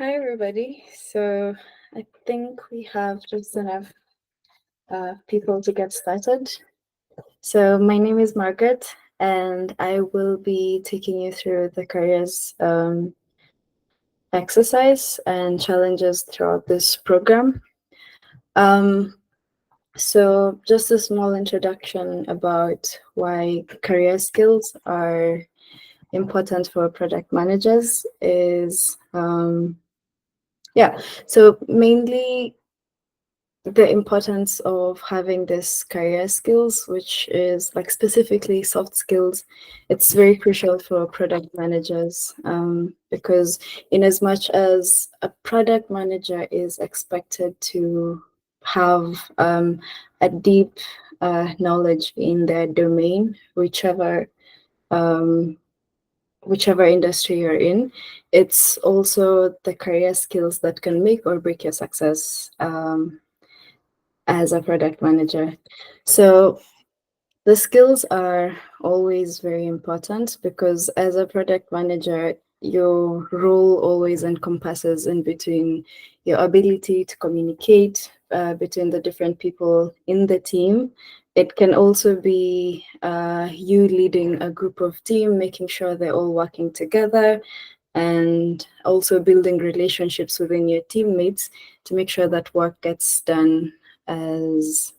Hi, everybody. So I think we have just enough people to get started. So my name is Margaret, and I will be taking you through the careers exercise and challenges throughout this program. Um, so just a small introduction about why career skills are important for product managers is, so mainly the importance of having this career skills, which is like specifically soft skills. It's very crucial for product managers because in as much as a product manager is expected to have a deep knowledge in their domain, um, whichever industry you're in, it's also the career skills that can make or break your success as a product manager. So the skills are always very important because as a product manager, your role always encompasses in between your ability to communicate between the different people in the team. It can also be you leading a group of team, making sure they're all working together, and also building relationships within your teammates to make sure that work gets done as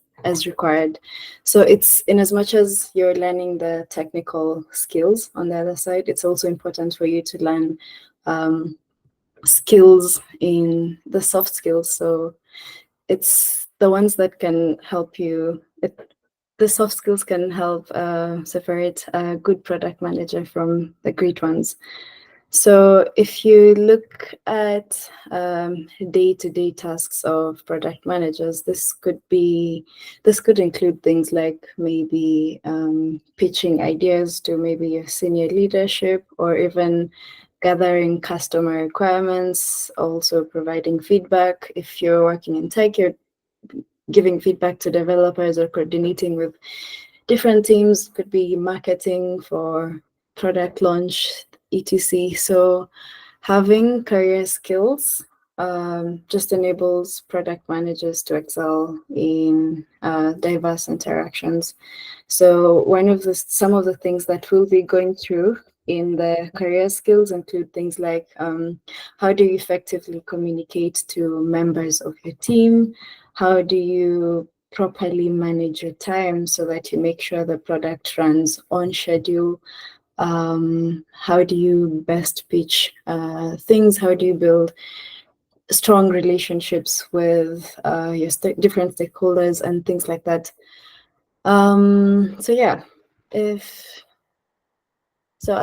required. So it's in as much as you're learning the technical skills on the other side, it's also important for you to learn skills in the soft skills. So it's the ones that can help you. The soft skills can help separate a good product manager from the great ones. So if you look at day-to-day tasks of product managers, this could include things like maybe pitching ideas to maybe your senior leadership, or even gathering customer requirements, also providing feedback. If you're working in tech, you're giving feedback to developers or coordinating with different teams. Could be marketing for product launch, etc. So having career skills just enables product managers to excel in diverse interactions. So some of the things that we'll be going through in the career skills include things like how do you effectively communicate to members of your team? How do you properly manage your time so that you make sure the product runs on schedule? How do you best pitch things? How do you build strong relationships with your different stakeholders and things like that? So yeah, if so,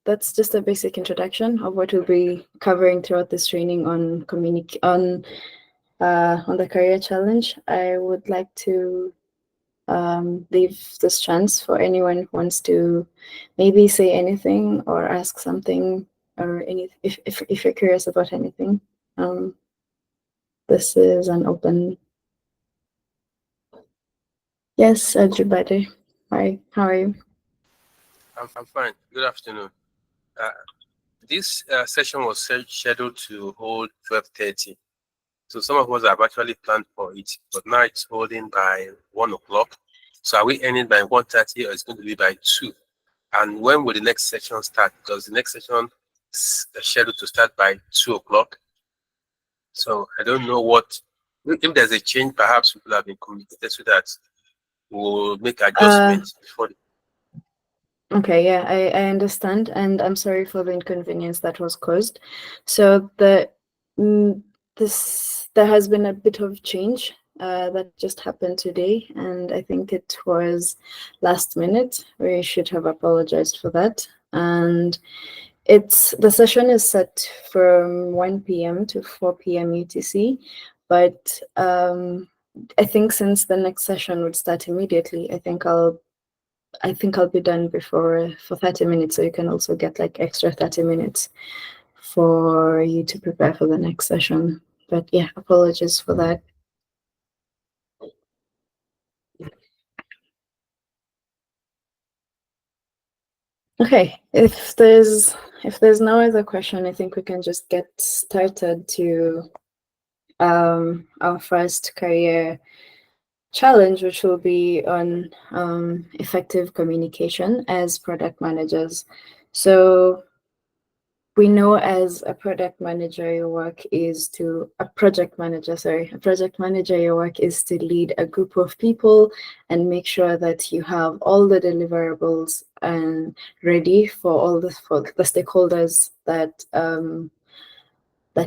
that's just a basic introduction of what we'll be covering throughout this training on on the career challenge. I would like to leave this chance for anyone who wants to maybe say anything or ask something, or any if you're curious about anything. This is an open. Yes, everybody. Hi, how are you? I'm fine. Good afternoon. Uh, this session was scheduled to hold 12:30. So some of us have actually planned for it, but now it's holding by 1 o'clock. So are we ending by 1:30, or it's going to be by 2? And when will the next session start? Because the next session is scheduled to start by 2 o'clock. So I don't know if there's a change, perhaps people have been communicated so that we'll make adjustments before. Okay, yeah, I understand, and I'm sorry for the inconvenience that was caused. So there has been a bit of change that just happened today, and I think it was last minute. We should have apologized for that. And the session is set from 1 p.m. to 4 p.m. UTC, but I think since the next session would start immediately, I think I'll be done for 30 minutes, so you can also get like extra 30 minutes for you to prepare for the next session. But yeah, apologies for that. Okay, if there's if there's no other question, I think we can just get started to our first career challenge, which will be on effective communication as product managers. So we know as a product manager, your work is to a project manager, sorry, a project manager, your work is to lead a group of people and make sure that you have all the deliverables and ready for the stakeholders that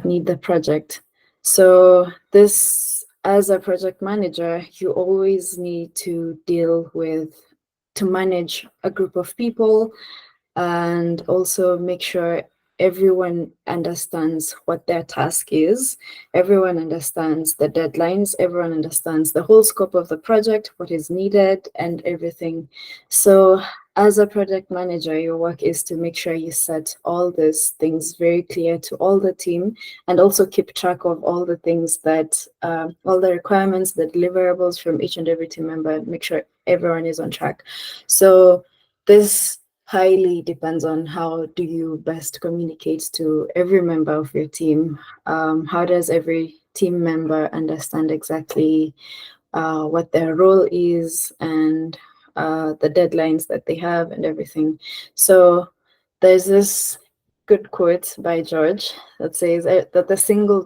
need the project. So this, as a project manager, you always need to to manage a group of people and also make sure everyone understands what their task is. Everyone understands the deadlines. Everyone understands the whole scope of the project, what is needed, and everything. So as a project manager, your work is to make sure you set all these things very clear to all the team and also keep track of all the things that, all the requirements, the deliverables from each and every team member, make sure everyone is on track. So this highly depends on how do you best communicate to every member of your team. How does every team member understand exactly what their role is and the deadlines that they have and everything. So there's this good quote by George that says that the single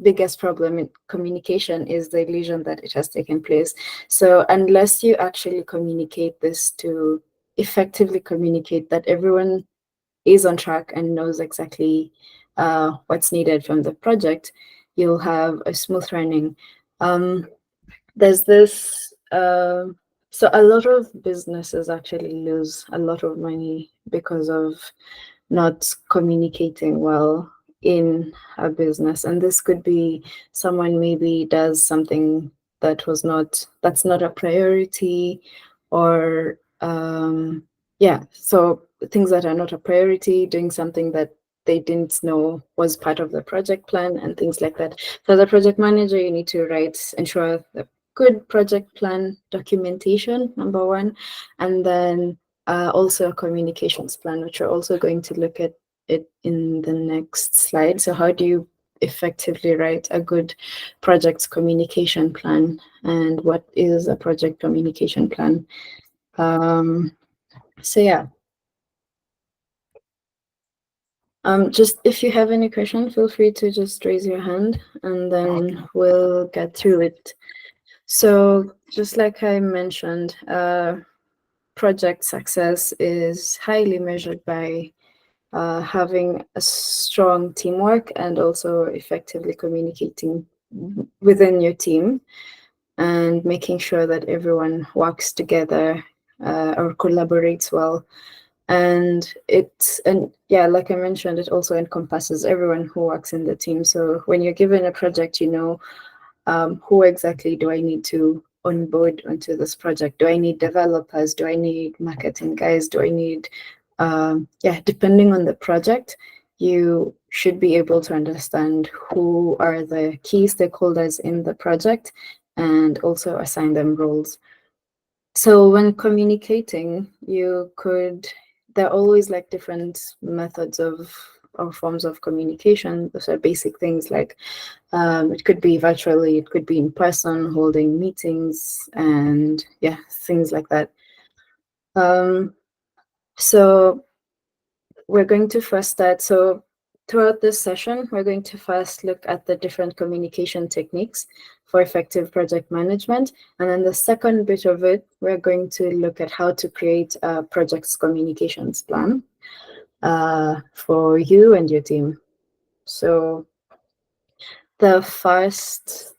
biggest problem in communication is the illusion that it has taken place. So unless you actually communicate this to effectively communicate that everyone is on track and knows exactly what's needed from the project, you'll have a smooth running. There's this so a lot of businesses actually lose a lot of money because of not communicating well in a business, and this could be someone maybe does something that's not a priority, or yeah, so things that are not a priority, doing something that they didn't know was part of the project plan and things like that. So as a project manager, you need to ensure the good project plan documentation, number one, and then also a communications plan, which we're also going to look at it in the next slide. So how do you effectively write a good project communication plan, and what is a project communication plan? So yeah, just if you have any question, feel free to just raise your hand and then we'll get through it. So just like I mentioned, project success is highly measured by having a strong teamwork and also effectively communicating within your team and making sure that everyone works together or collaborates well. And yeah, like I mentioned, it also encompasses everyone who works in the team. So when you're given a project, you know, who exactly do I need to onboard onto this project? Do I need developers? Do I need marketing guys? Do I need, yeah, depending on the project, you should be able to understand who are the key stakeholders in the project and also assign them roles. So when communicating, there are always like different methods of or forms of communication. Those are basic things like it could be virtually, it could be in person, holding meetings, and yeah, things like that. So we're going to first start. So throughout this session, we're going to first look at the different communication techniques for effective project management. And then the second bit of it, we're going to look at how to create a project's communications plan for you and your team. So the first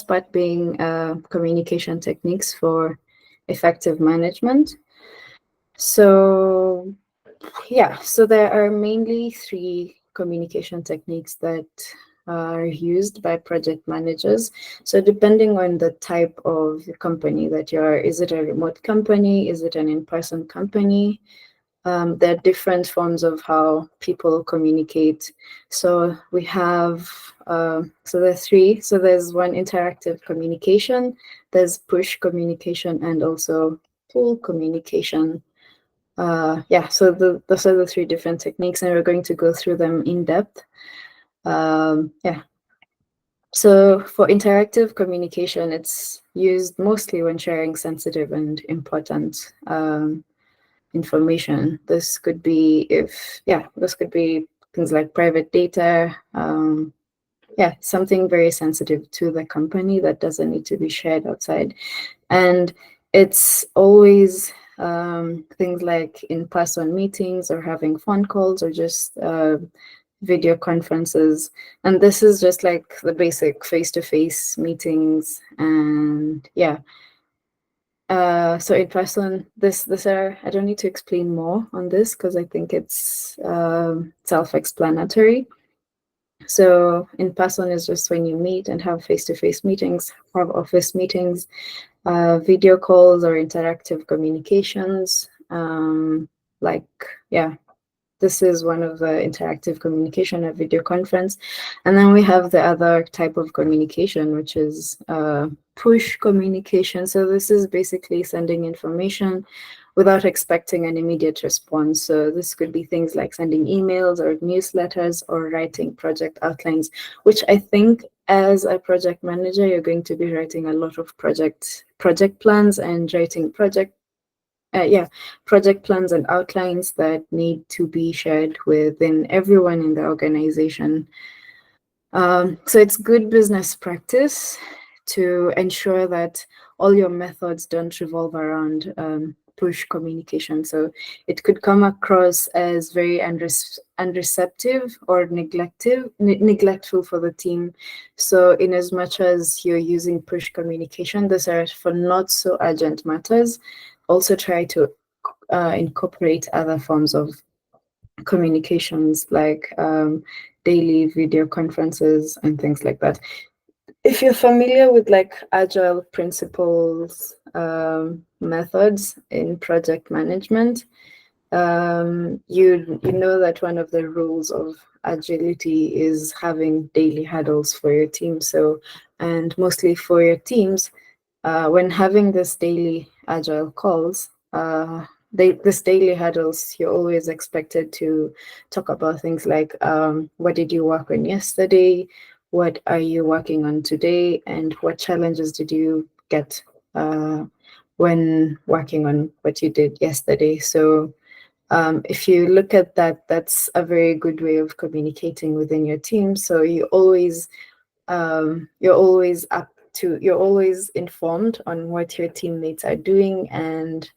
part being communication techniques for effective management. So yeah, so there are mainly three communication techniques that are used by project managers. So depending on the type of company that you are, is it a remote company? Is it an in-person company? There are different forms of how people communicate. So we have, so there are three. So there's one, interactive communication, there's push communication, and also pull communication. Yeah, so those are the three different techniques, and we're going to go through them in depth. Yeah. So for interactive communication, it's used mostly when sharing sensitive and important information. This could be this could be things like private data. Yeah, something very sensitive to the company that doesn't need to be shared outside. And it's always things like in-person meetings or having phone calls or just video conferences. And this is just like the basic face-to-face meetings. And yeah, so in person, this are, I don't need to explain more on this because I think it's self-explanatory. So in person is just when you meet and have face-to-face meetings, have office meetings, video calls or interactive communications. Like, yeah, this is one of the interactive communication, a video conference. And then we have the other type of communication, which is push communication. So this is basically sending information without expecting an immediate response. So this could be things like sending emails or newsletters or writing project outlines, which I think as a project manager, you're going to be writing a lot of project plans and writing project plans and outlines that need to be shared within everyone in the organization. So it's good business practice to ensure that all your methods don't revolve around push communication. So it could come across as very unreceptive or neglectful for the team. So in as much as you're using push communication, these are for not so urgent matters. Also try to incorporate other forms of communications like daily video conferences and things like that. If you're familiar with like agile principles, methods in project management, you know that one of the rules of agility is having daily huddles for your team. So, and mostly for your teams, when having this daily agile calls, this daily huddles, you're always expected to talk about things like what did you work on yesterday, what are you working on today, and what challenges did you get when working on what you did yesterday. So if you look at that, that's a very good way of communicating within your team. So you're always informed on what your teammates are doing, and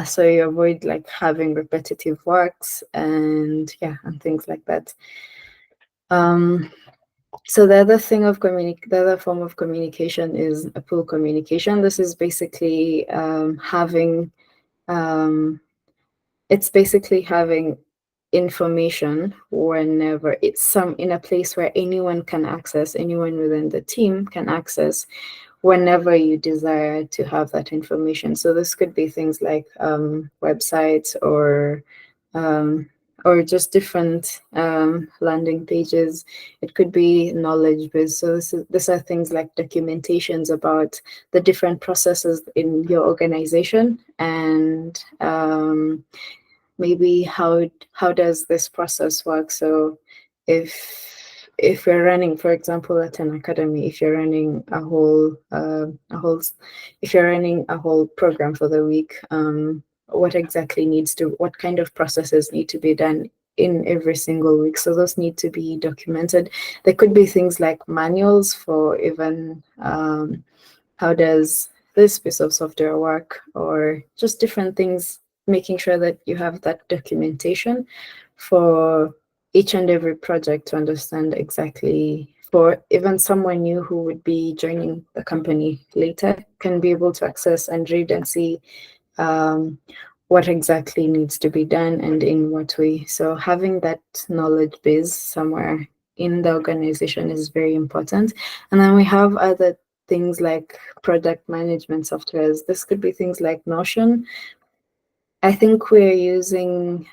so you avoid like having repetitive works and things like that. So the other form of communication is a pull communication. This is basically it's basically having information whenever it's in a place where anyone within the team can access whenever you desire to have that information. So this could be things like websites or just different landing pages. It could be knowledge base. So these are things like documentations about the different processes in your organization, and maybe how does this process work. So if you're running, for example, at an academy, if you're running if you're running a whole program for the week, what kind of processes need to be done in every single week. So those need to be documented. There could be things like manuals for even how does this piece of software work, or just different things, making sure that you have that documentation for each and every project to understand exactly, for even someone new who would be joining the company later, can be able to access and read and see what exactly needs to be done and in what way. So having that knowledge base somewhere in the organization is very important. And then we have other things like product management softwares. This could be things like Notion. I think we're using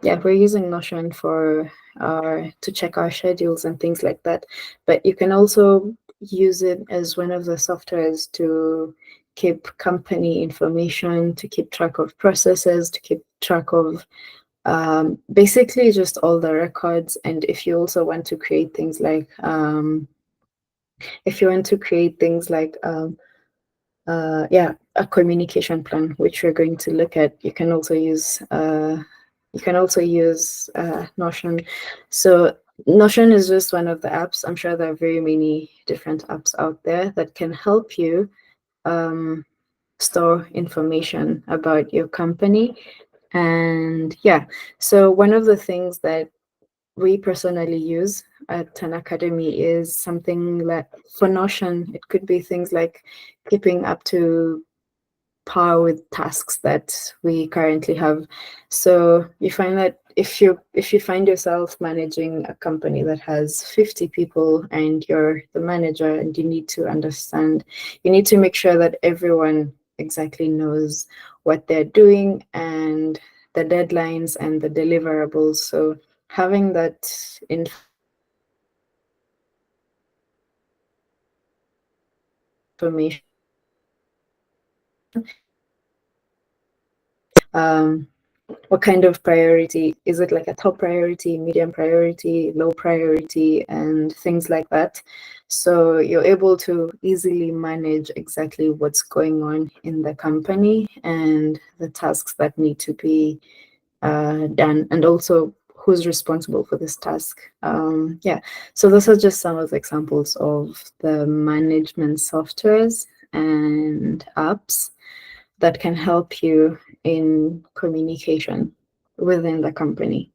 Notion for to check our schedules and things like that. But you can also use it as one of the softwares to keep company information, to keep track of processes, to keep track of basically just all the records. And if you also want to create things like if you want to create things like yeah, a communication plan, which we're going to look at, you can also use Notion. So Notion is just one of the apps. I'm sure there are very many different apps out there that can help you store information about your company. And yeah, so one of the things that we personally use at an academy is something like, for Notion, it could be things like keeping up to par with tasks that we currently have. So you find that if you find yourself managing a company that has 50 people and you're the manager, and you need to make sure that everyone exactly knows what they're doing and the deadlines and the deliverables. So having that information, what kind of priority is it, like a top priority, medium priority, low priority, and things like that. So you're able to easily manage exactly what's going on in the company and the tasks that need to be done, and also who's responsible for this task. Yeah, so those are just some of the examples of the management softwares and apps that can help you in communication within the company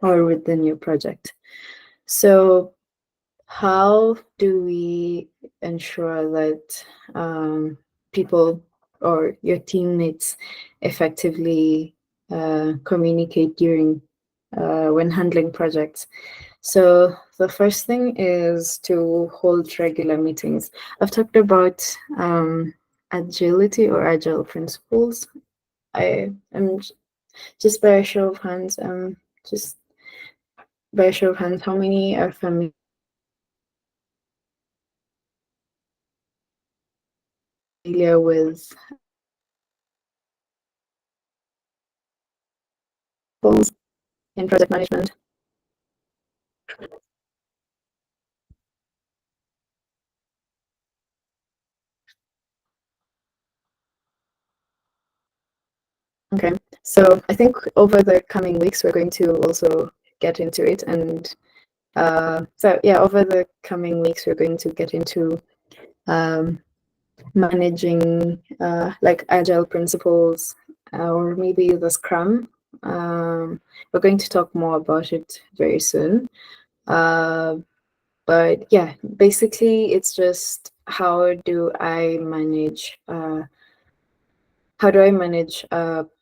or within your project. So how do we ensure that people or your teammates effectively communicate during when handling projects? So the first thing is to hold regular meetings. I've talked about agility or agile principles. I am just by a show of hands, just by a show of hands, how many are familiar with goals in project management? Okay, so I think over the coming weeks we're going to also get into it, and so yeah, over the coming weeks we're going to get into managing like agile principles, or maybe the Scrum. We're going to talk more about it very soon. But yeah, basically it's just how do I manage a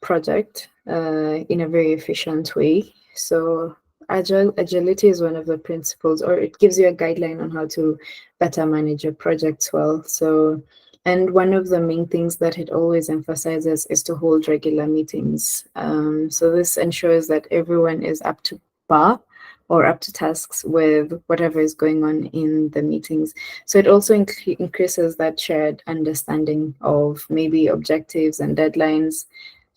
project in a very efficient way? So agility is one of the principles, or it gives you a guideline on how to better manage your projects well. So, and one of the main things that it always emphasizes is to hold regular meetings. So this ensures that everyone is up to par or up to tasks with whatever is going on in the meetings. So it also increases that shared understanding of maybe objectives and deadlines.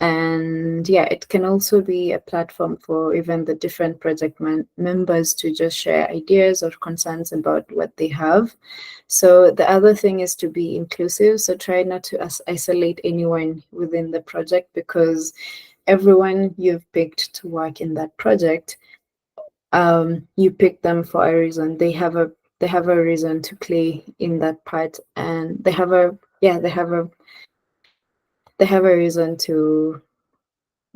And yeah, it can also be a platform for even the different project members to just share ideas or concerns about what they have. So the other thing is to be inclusive. So try not to isolate anyone within the project, because everyone you've picked to work in that project, you pick them for a reason. They have a reason to play in that part, and they have a reason to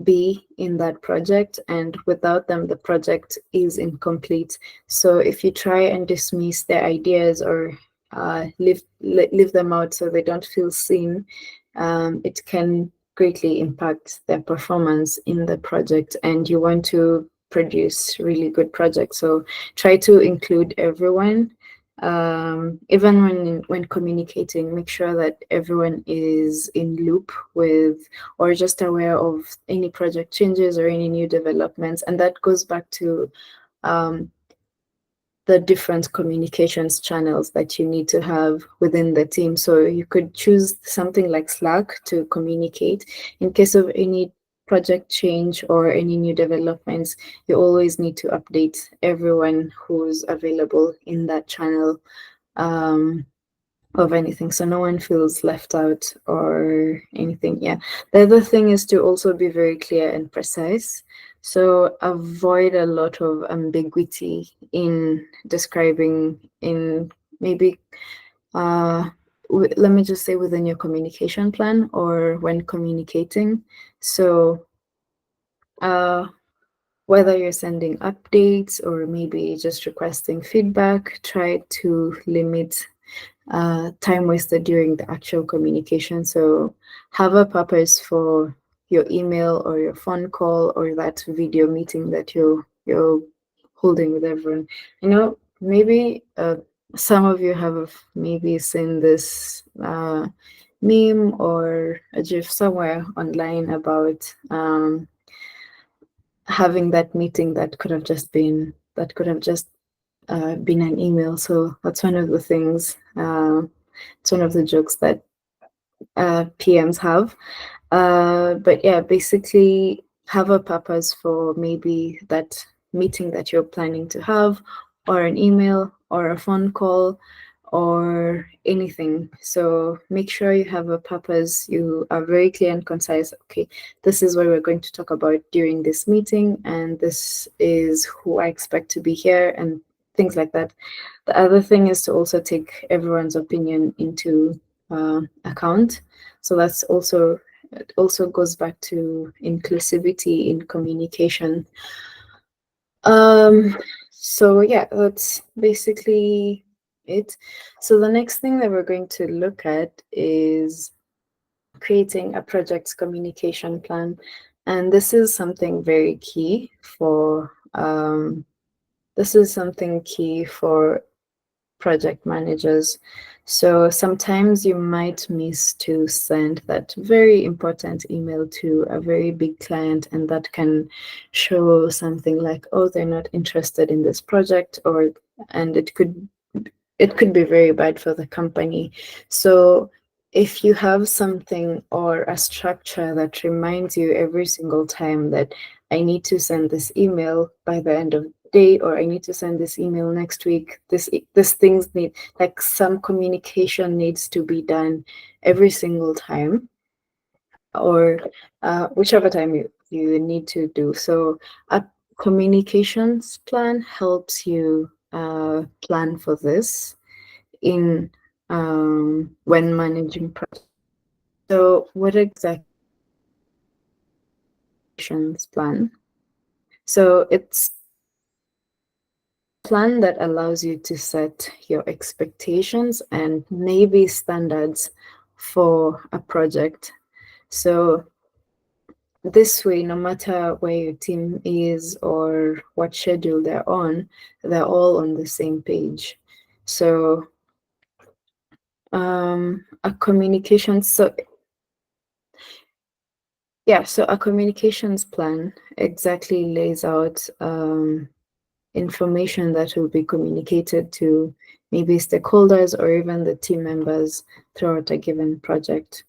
be in that project, and without them the project is incomplete. So if you try and dismiss their ideas or leave them out so they don't feel seen, it can greatly impact their performance in the project, and you want to produce really good projects. So try to include everyone. Even when communicating, make sure that everyone is in loop with, or just aware of, any project changes or any new developments. And that goes back to the different communications channels that you need to have within the team. So you could choose something like Slack to communicate in case of any project change or any new developments. You always need to update everyone who's available in that channel. Of anything, so no one feels left out or anything. Yeah, the other thing is to also be very clear and precise, so avoid a lot of ambiguity in describing, in maybe let me just say, within your communication plan or when communicating. So whether you're sending updates or maybe just requesting feedback, try to limit time wasted during the actual communication. So have a purpose for your email or your phone call or that video meeting that you're holding with everyone. You know, maybe some of you have maybe seen this meme or a GIF somewhere online about having that meeting that could have just been been an email. So that's one of the things. It's one of the jokes that PMs have. But yeah, basically have a purpose for maybe that meeting that you're planning to have, or an email, or a phone call, or anything. So make sure you have a purpose. You are very clear and concise. Okay, this is what we're going to talk about during this meeting, and this is who I expect to be here, and things like that. The other thing is to also take everyone's opinion into account. So that's also, it also goes back to inclusivity in communication. So yeah, that's basically it. So the next thing that we're going to look at is creating a project's communication plan. And this is something very key for project managers. So sometimes you might miss to send that very important email to a very big client, and that can show something like, oh, they're not interested in this project, or and it could be very bad for the company. So if you have something or a structure that reminds you every single time that I need to send this email by the end of the day, or I need to send this email next week, this things need, like, some communication needs to be done every single time, or whichever time you need to do. So a communications plan helps you plan for this in when managing projects. So what exactly is plan? So it's a plan that allows you to set your expectations and maybe standards for a project. So this way, no matter where your team is or what schedule they're all on the same page. So a communication, so yeah, so a communications plan exactly lays out information that will be communicated to maybe stakeholders or even the team members throughout a given project.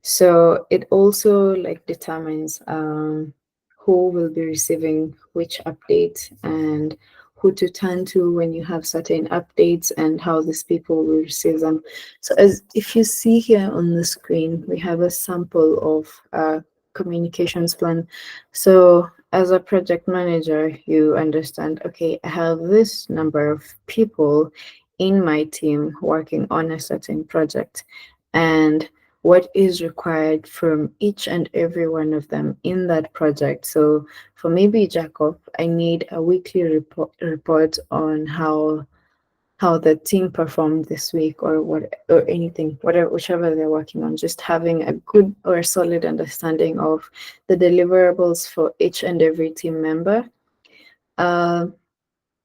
So it also like determines who will be receiving which update and who to turn to when you have certain updates, and how these people will receive them. So as if you see here on the screen, we have a sample of a communications plan. So as a project manager, you understand, okay, I have this number of people in my team working on a certain project, and what is required from each and every one of them in that project. So for maybe Jacob, I need a weekly report on how the team performed this week, or what, or anything, whatever, whichever they're working on, just having a good or solid understanding of the deliverables for each and every team member.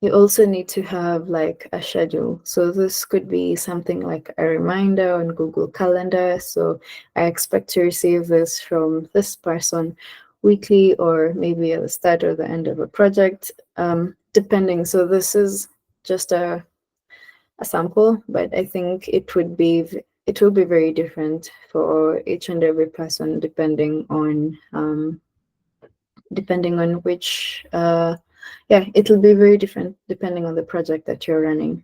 You also need to have like a schedule. So this could be something like a reminder on Google Calendar. So I expect to receive this from this person weekly, or maybe at the start or the end of a project, depending. So this is just a sample, but I think it will be very different for each and every person depending on which yeah, it'll be very different depending on the project that you're running.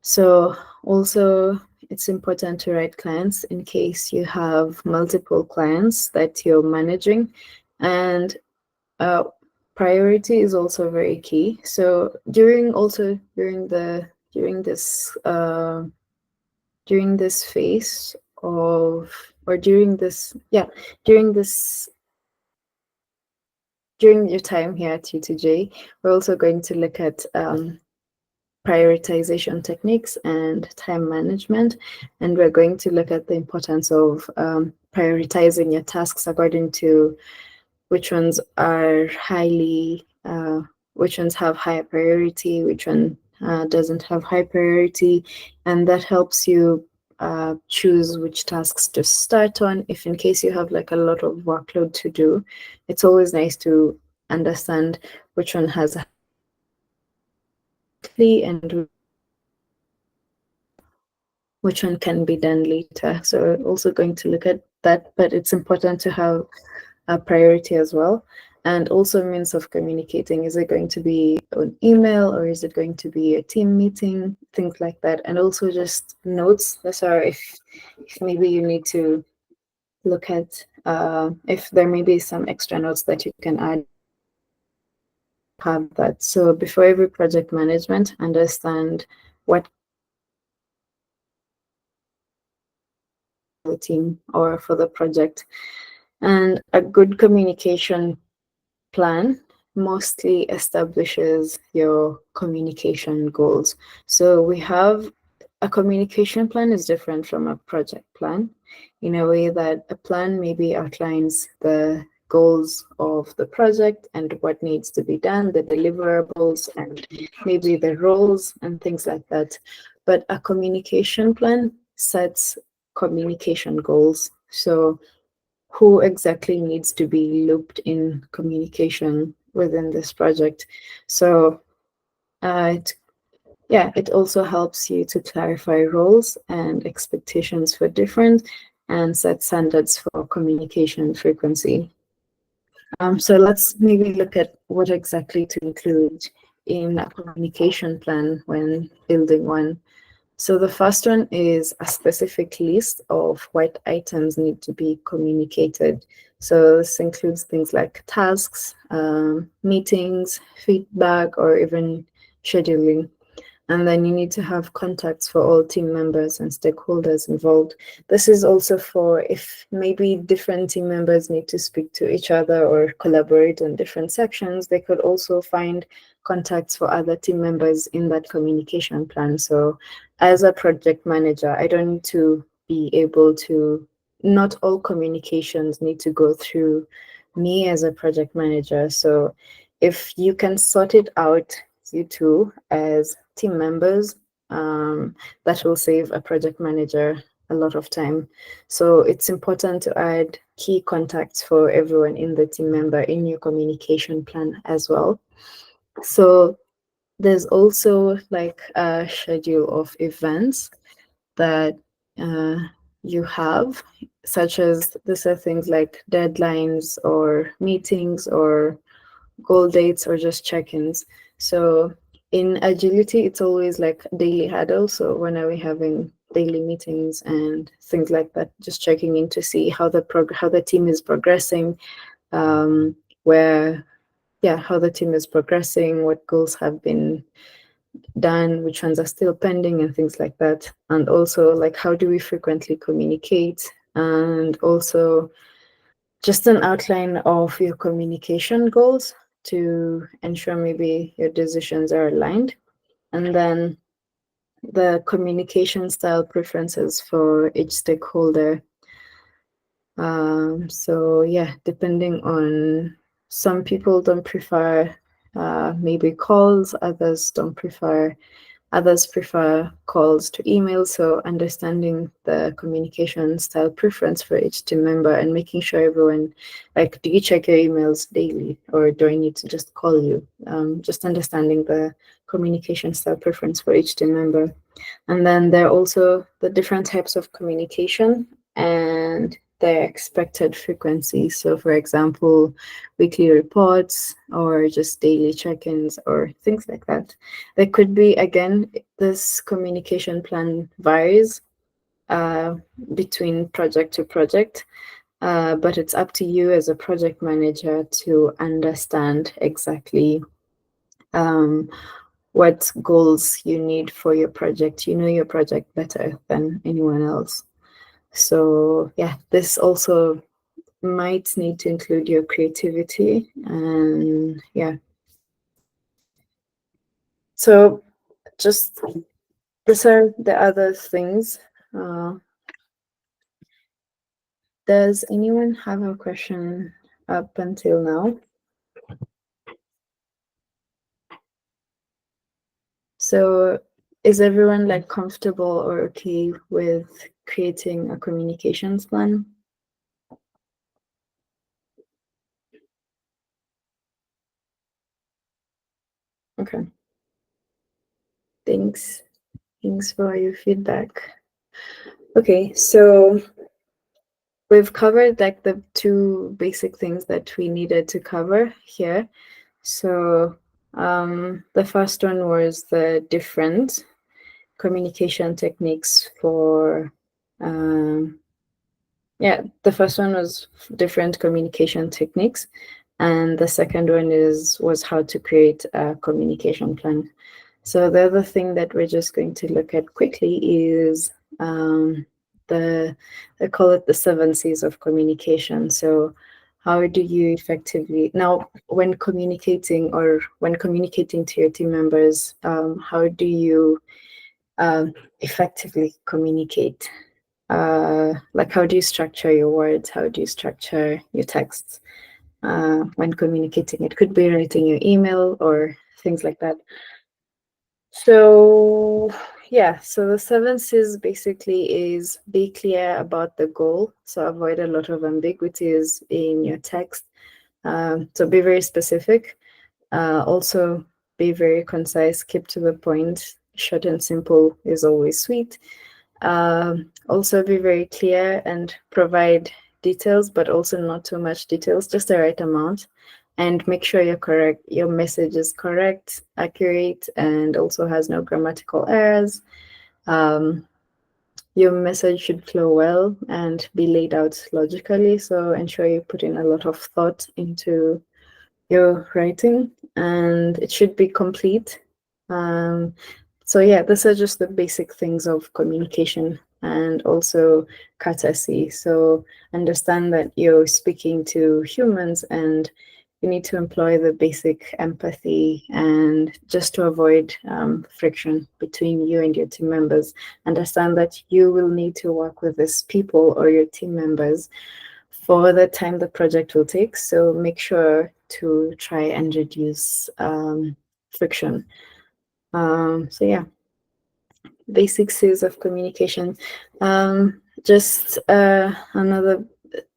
So also it's important to write clients in case you have multiple clients that you're managing, and uh, priority is also very key. So during this phase of or during this yeah during this during your time here at U2J, we're also going to look at prioritization techniques and time management, and we're going to look at the importance of prioritizing your tasks according to which ones are which ones have higher priority, which one doesn't have high priority, and that helps you choose which tasks to start on. If in case you have like a lot of workload to do, it's always nice to understand which one has and which one can be done later. So we're also going to look at that, but it's important to have a priority as well. And also means of communicating. Is it going to be an email or is it going to be a team meeting? Things like that. And also just notes. So if maybe you need to look at if there may be some extra notes that you can add, have that. So before every project management, understand what the team or for the project. And a good communication plan mostly establishes your communication goals. So we have a communication plan is different from a project plan in a way that a plan maybe outlines the goals of the project and what needs to be done, the deliverables, and maybe the roles and things like that. But a communication plan sets communication goals. So who exactly needs to be looped in communication within this project. So it also helps you to clarify roles and expectations for different and set standards for communication frequency. So let's maybe look at what exactly to include in a communication plan when building one. So the first one is a specific list of what items need to be communicated. So this includes things like tasks, meetings, feedback, or even scheduling. And then you need to have contacts for all team members and stakeholders involved. This is also for if maybe different team members need to speak to each other or collaborate on different sections, they could also find contacts for other team members in that communication plan. So as a project manager, I don't need to be able to, not all communications need to go through me as a project manager. So if you can sort it out, you two as team members, that will save a project manager a lot of time. So it's important to add key contacts for everyone in the team member in your communication plan as well. So there's also like a schedule of events that you have, such as these are things like deadlines or meetings or goal dates or just check-ins. So in agility, it's always like daily huddle. So when are we having daily meetings and things like that? Just checking in to see how the team is progressing, where how the team is progressing, what goals have been done, which ones are still pending, and things like that. And also like how do we frequently communicate, and also just an outline of your communication goals to ensure maybe your decisions are aligned. And then the communication style preferences for each stakeholder. So yeah, depending on, some people don't prefer maybe calls, others prefer calls to email. So understanding the communication style preference for each team member and making sure everyone, like, do you check your emails daily or do I need to just call you? Just understanding the communication style preference for each team member. And then there are also the different types of communication and their expected frequency. So, for example, weekly reports or just daily check ins or things like that. There could be, again, this communication plan varies uh, between project to project, but it's up to you as a project manager to understand exactly um, what goals you need for your project. You know your project better than anyone else. So, yeah, this also might need to include your creativity. And yeah, so just these are the other things. Does anyone have a question up until now? So is everyone like comfortable or okay with creating a communications plan? Okay. Thanks. Thanks for your feedback. Okay, so we've covered like the two basic things that we needed to cover here. So the first one was the different communication techniques for yeah, the first one was different communication techniques, and the second one was how to create a communication plan. So the other thing that we're just going to look at quickly is the they call it the 7 C's of communication. So how do you effectively now when communicating or when communicating to your team members, how do you effectively communicate? Like how do you structure your words? How do you structure your texts when communicating? It could be writing your email or things like that. So yeah, so the 7 C's basically is be clear about the goal. So avoid a lot of ambiguities in your text. So be very specific. Also be very concise, keep to the point. Short and simple is always sweet. Also be very clear and provide details, but also not too much details, just the right amount. And make sure your message is correct, accurate, and also has no grammatical errors. Um, your message should flow well and be laid out logically. So ensure you put in a lot of thought into your writing, and it should be complete. Um, so yeah, these are just the basic things of communication and also courtesy. So understand that you're speaking to humans and you need to employ the basic empathy and just to avoid friction between you and your team members. Understand that you will need to work with these people or your team members for the time the project will take. So make sure to try and reduce friction. So yeah, basic skills of communication. Just another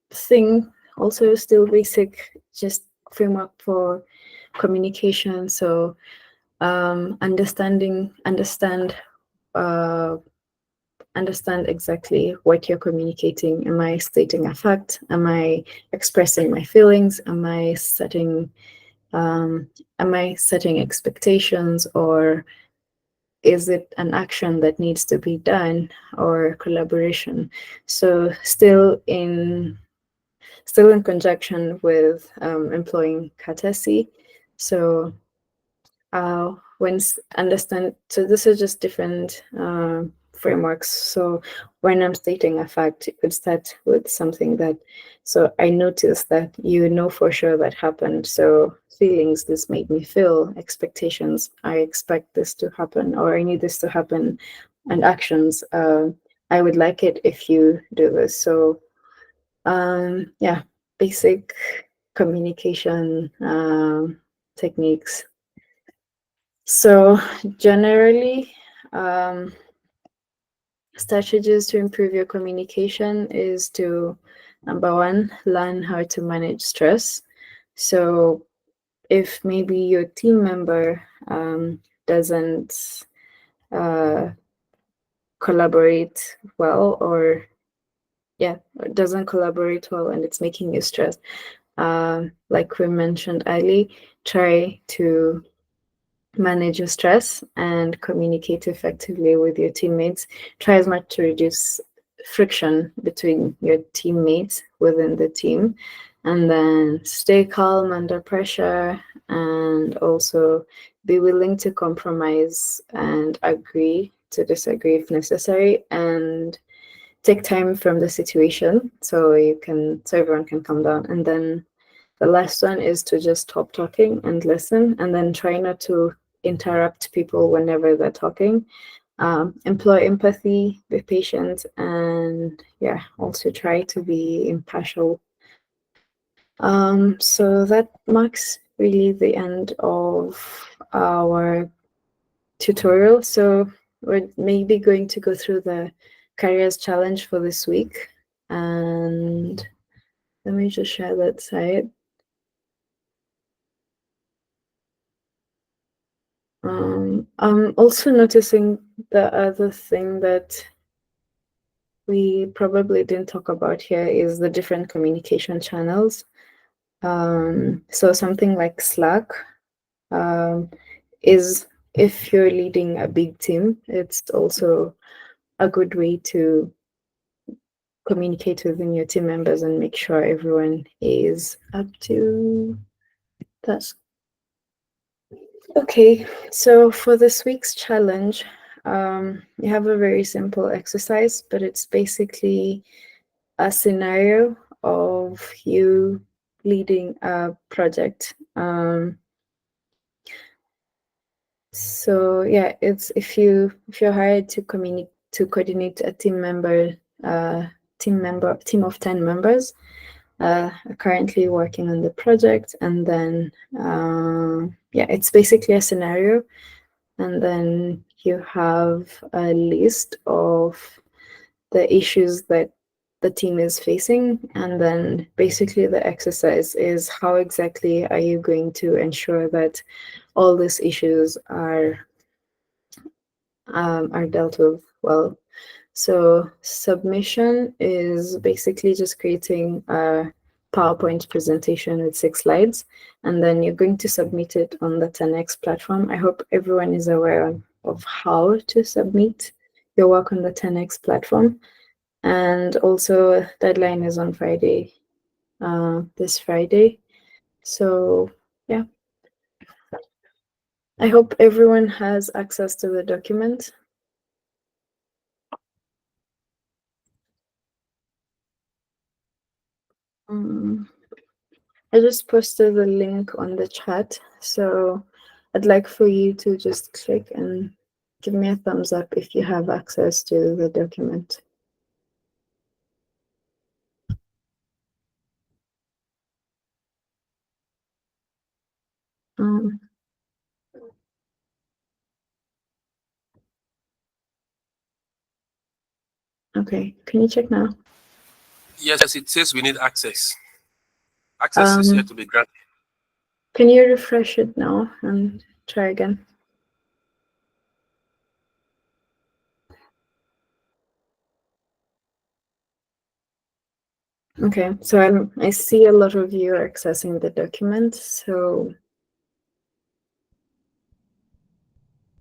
thing, also still basic, just framework for communication. So uh, understand exactly what you're communicating. Am I stating a fact? Am I expressing my feelings? Am I setting expectations, or is it an action that needs to be done or collaboration? So still in conjunction with employing courtesy. So understand, so this is just different frameworks. So when I'm stating a fact, it could start with something that, so I noticed that you know for sure that happened. So feelings, this made me feel. Expectations, I expect this to happen, or I need this to happen. And actions, I would like it if you do this. So yeah, basic communication techniques. So generally, strategies to improve your communication is to, number one, learn how to manage stress. So if maybe your team member doesn't collaborate well, or doesn't collaborate well, and it's making you stressed, like we mentioned earlier, try to manage your stress and communicate effectively with your teammates. Try as much to reduce friction between your teammates within the team, and then stay calm under pressure, and also be willing to compromise and agree to disagree if necessary, and take time from the situation so everyone can calm down. And then the last one is to just stop talking and listen, and then try not to interrupt people whenever they're talking. Employ empathy, be patient, and also try to be impartial. So that marks really the end of our tutorial. So we're maybe going to go through the careers challenge for this week, and let me just share that site. I'm also noticing the other thing that we probably didn't talk about here is the different communication channels. So something like Slack is, if you're leading a big team, it's also a good way to communicate within your team members and make sure everyone is up to task. Okay, so for this week's challenge, you have a very simple exercise, but it's basically a scenario of you leading a project. So yeah, it's if you're hired to coordinate a team of 10 members, currently working on the project, and then it's basically a scenario, and then you have a list of the issues that the team is facing, and then basically the exercise is how exactly are you going to ensure that all these issues are dealt with well. So submission is basically just creating a PowerPoint presentation with 6 slides, and then you're going to submit it on the 10x platform. I hope everyone is aware of how to submit your work on the 10x platform. And also deadline is on Friday, this Friday. So yeah, I hope everyone has access to the document. I just posted the link on the chat, so I'd like for you to just click and give me a thumbs up if you have access to the document. Okay, can you check now? Yes, it says we need access. Access is here to be granted. Can you refresh it now and try again? Okay, so I see a lot of you are accessing the document, so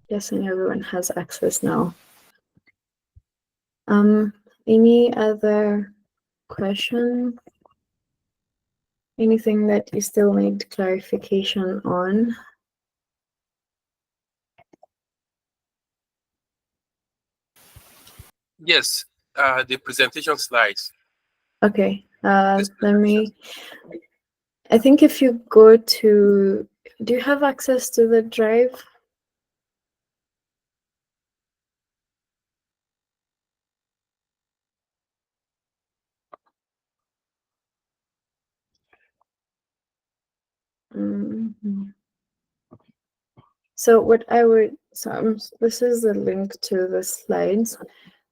guessing everyone has access now. Any other question? Anything that you still need clarification on? Yes, the presentation slides. Okay, let me, I think if you go to, do you have access to the drive? So what I would, this is the link to the slides,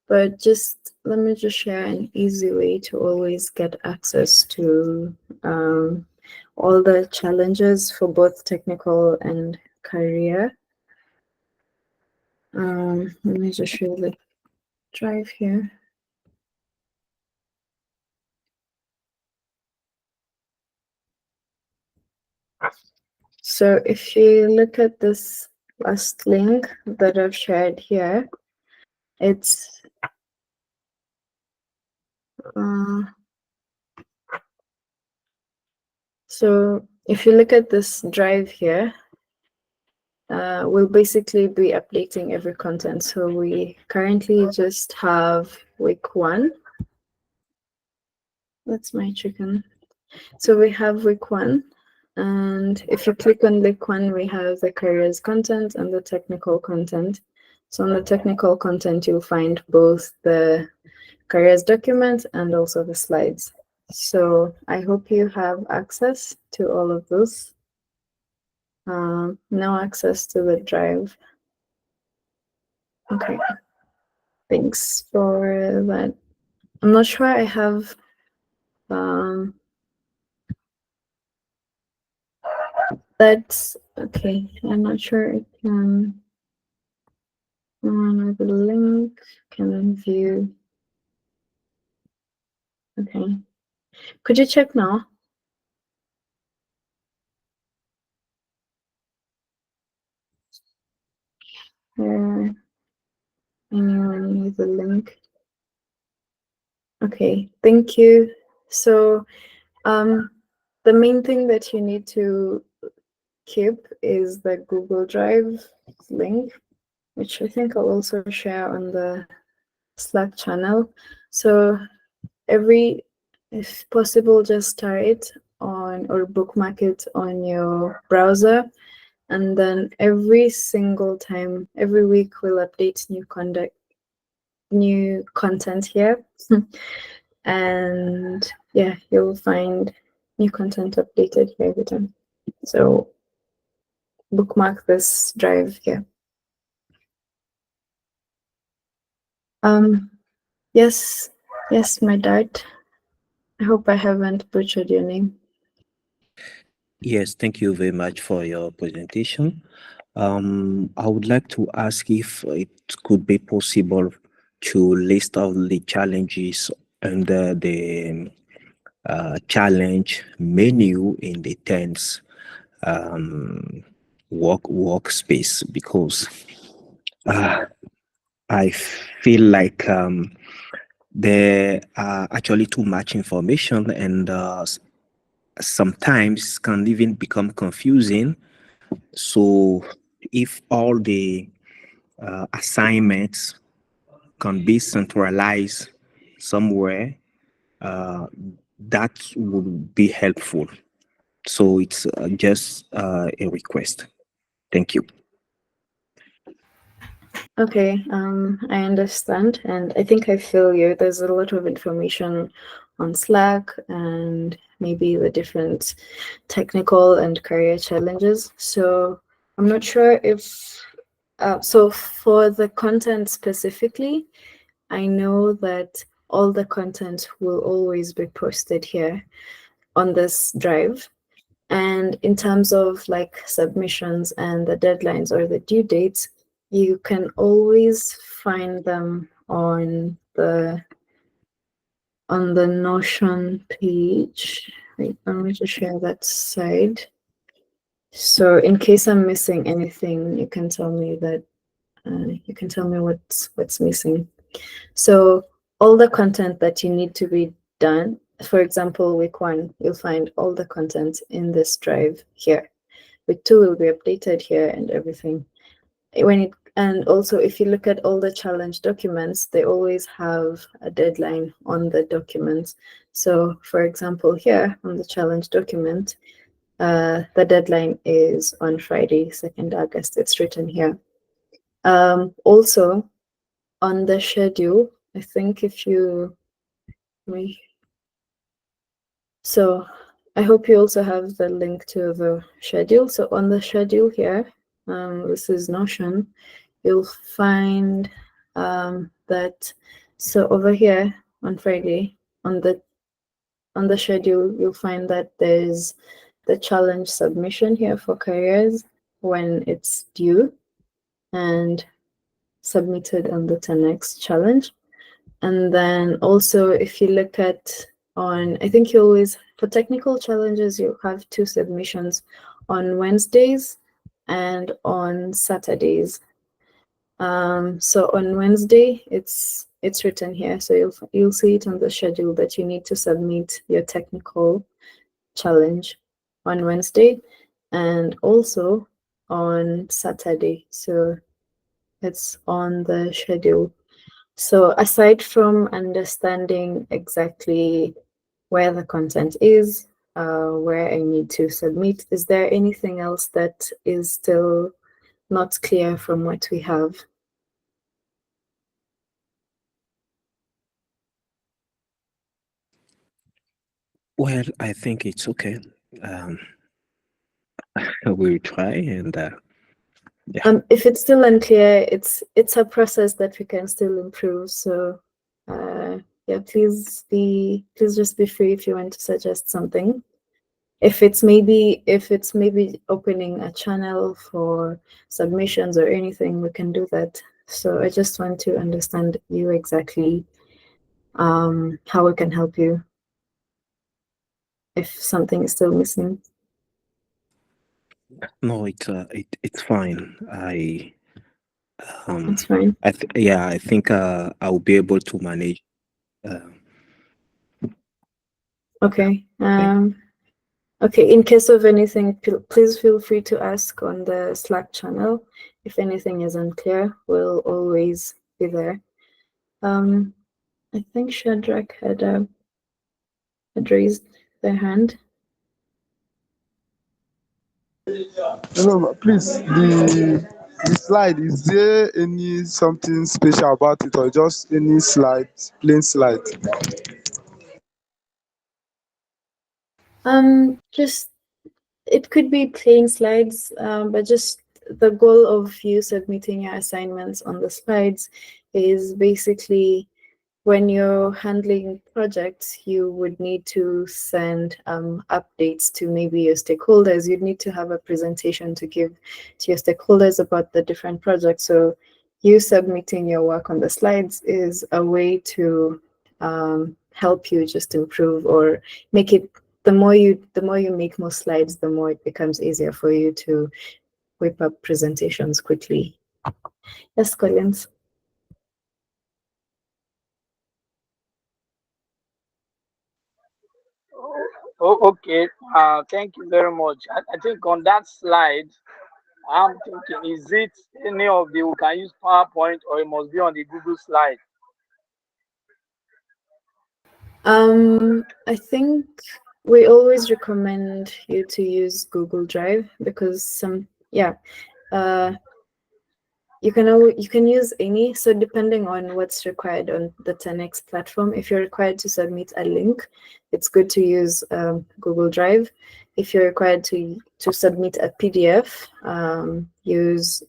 but just let me just share an easy way to always get access to all the challenges for both technical and career. Let me just show the drive here. So if you look at this last link that I've shared here, it's so if you look at this drive here, we'll basically be updating every content. So we currently just have week 1. That's my chicken. So we have week 1. And if you click on week 1, we have the careers content and the technical content. So on the technical content, you'll find both the careers document and also the slides. So I hope you have access to all of those. No access to the drive. Okay. Thanks for that. I'm not sure I have that's okay. I'm not sure I can with the link can view. Okay. Could you check now? Anyone with the link? Okay, thank you. So the main thing that you need to keep is the Google Drive link, which I think I'll also share on the Slack channel. So if possible, just start it on or bookmark it on your browser. And then every single time, every week, we'll update new content here. And yeah, you'll find new content updated here every time. So bookmark this drive here. Yes, my dad. I hope I haven't butchered your name. Yes, thank you very much for your presentation. I would like to ask if it could be possible to list out the challenges under the challenge menu in the tents workspace, because I feel like there are actually too much information, and sometimes can even become confusing. So if all the assignments can be centralized somewhere, that would be helpful. So it's just a request. Thank you. Okay, I understand, and I think I feel you. There's a lot of information on Slack and maybe the different technical and career challenges. So I'm not sure if, so for the content specifically, I know that all the content will always be posted here on this drive. And in terms of like submissions and the deadlines or the due dates, you can always find them on the Notion page. Wait, let me just share that side. So in case I'm missing anything, you can tell me that you can tell me what's missing. So all the content that you need to be done, for example, week 1, you'll find all the content in this drive here. Week 2 will be updated here and everything. And also, if you look at all the challenge documents, they always have a deadline on the documents. So for example, here on the challenge document, the deadline is on Friday, 2nd August. It's written here. Also, on the schedule, I think if you, so I hope you also have the link to the schedule. So on the schedule here, this is Notion, you'll find that, so over here on Friday, on the schedule, you'll find that there's the challenge submission here for careers when it's due. And submitted on the 10x challenge. And then also, if you look at I think you always, for technical challenges, you have 2 submissions on Wednesdays and on Saturdays. So on Wednesday, it's written here. So you'll see it on the schedule that you need to submit your technical challenge on Wednesday and also on Saturday. So it's on the schedule. So aside from understanding exactly where the content is, where I need to submit, is there anything else that is still not clear from what we have? Well, I think it's okay. We'll try and yeah. If it's still unclear, it's a process that we can still improve. So yeah, please just be free if you want to suggest something. If it's maybe opening a channel for submissions or anything, we can do that. So I just want to understand you exactly, how we can help you if something is still missing. No, it's fine. It's fine. I think I'll be able to manage. Okay. Thing. Okay, in case of anything, please feel free to ask on the Slack channel. If anything is unclear, we'll always be there. I think Shadrach had raised their hand. No, please, the slide, is there any something special about it or just any slide, plain slide? Just it could be plain slides, but just the goal of you submitting your assignments on the slides is basically when you're handling projects, you would need to send updates to maybe your stakeholders. You'd need to have a presentation to give to your stakeholders about the different projects. So you submitting your work on the slides is a way to help you just improve or make it, the more you make more slides, the more it becomes easier for you to whip up presentations quickly. Yes, Collins. Oh, okay. Thank you very much. I think on that slide, I'm thinking, is it any of the, we can use PowerPoint or it must be on the Google slide? I think we always recommend you to use Google Drive because you can use any. So depending on what's required on the 10x platform, if you're required to submit a link, it's good to use Google Drive. If you're required to submit a PDF, use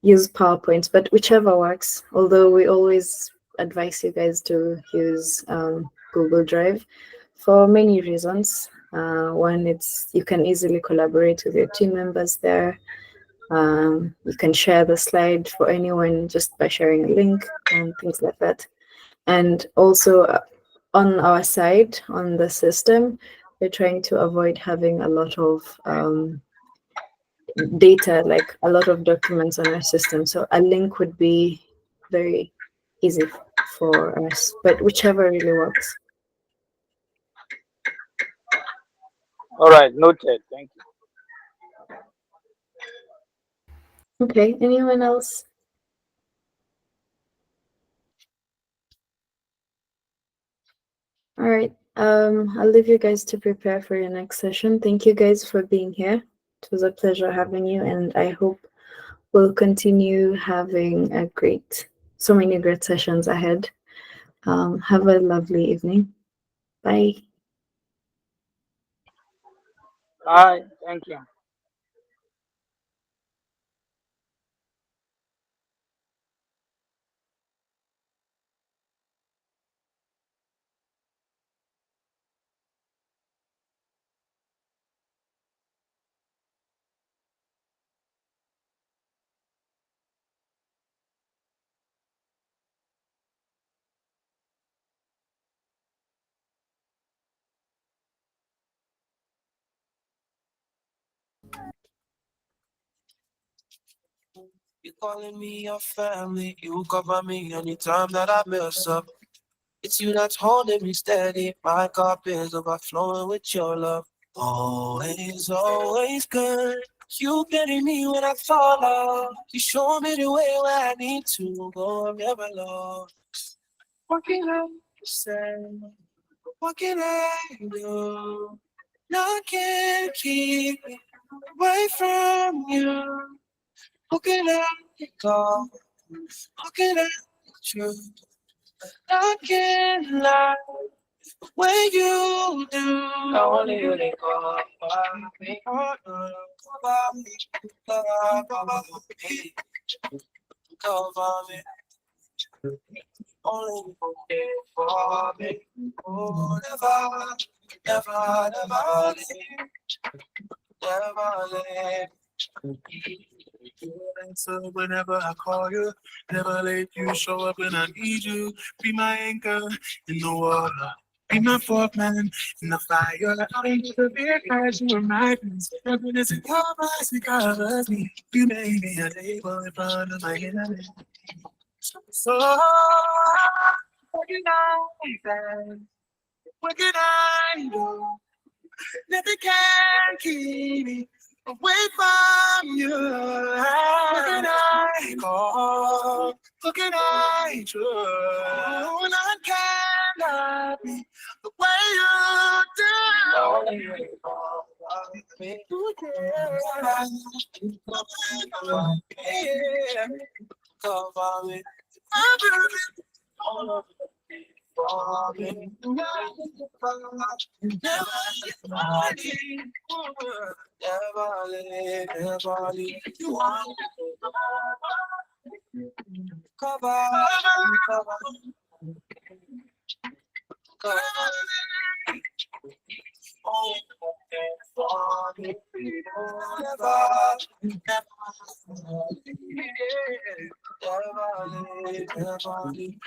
PowerPoint, but whichever works. Although we always advise you guys to use Google Drive for many reasons. One, you can easily collaborate with your team members there. You can share the slide for anyone just by sharing a link and things like that. And also on our side, on the system, we're trying to avoid having a lot of data, like a lot of documents on our system. So a link would be very easy for us, but whichever really works. All right, noted. Thank you. Okay, anyone else? All right, I'll leave you guys to prepare for your next session. Thank you guys for being here. It was a pleasure having you, and I hope we'll continue having so many great sessions ahead. Have a lovely evening. Bye. Bye. Thank you. calling me your family. You cover me anytime that I mess up. It's you that's holding me steady. My cup is overflowing with your love. Always, always good. You carry me when I fall off. You show me the way where I need to go. I'm never lost. What can I say? What can I do? Nothing keep me away from you. Who can I call? Who can I choose? I can't lie when you do. Only you they call me. Cover me, cover me. Only you care for me. Oh, never, never, never leave, never leave. You answer whenever I call you. Never let you show up when I need you. Be my anchor in the water. Be my fourth man in the fire. I ain't the big guys, you remind me. Happiness and compromise, it covers me. You made me a label in front of my enemy. So, what can I say? What can I do? Nothing can keep me away from you. What can I call? What can I do? I cannot be the way you do. Only you call me. You can. Cover me. All of it. For me. Never leave. You want cover, cover, cover. Oh, for me. Never, never leave.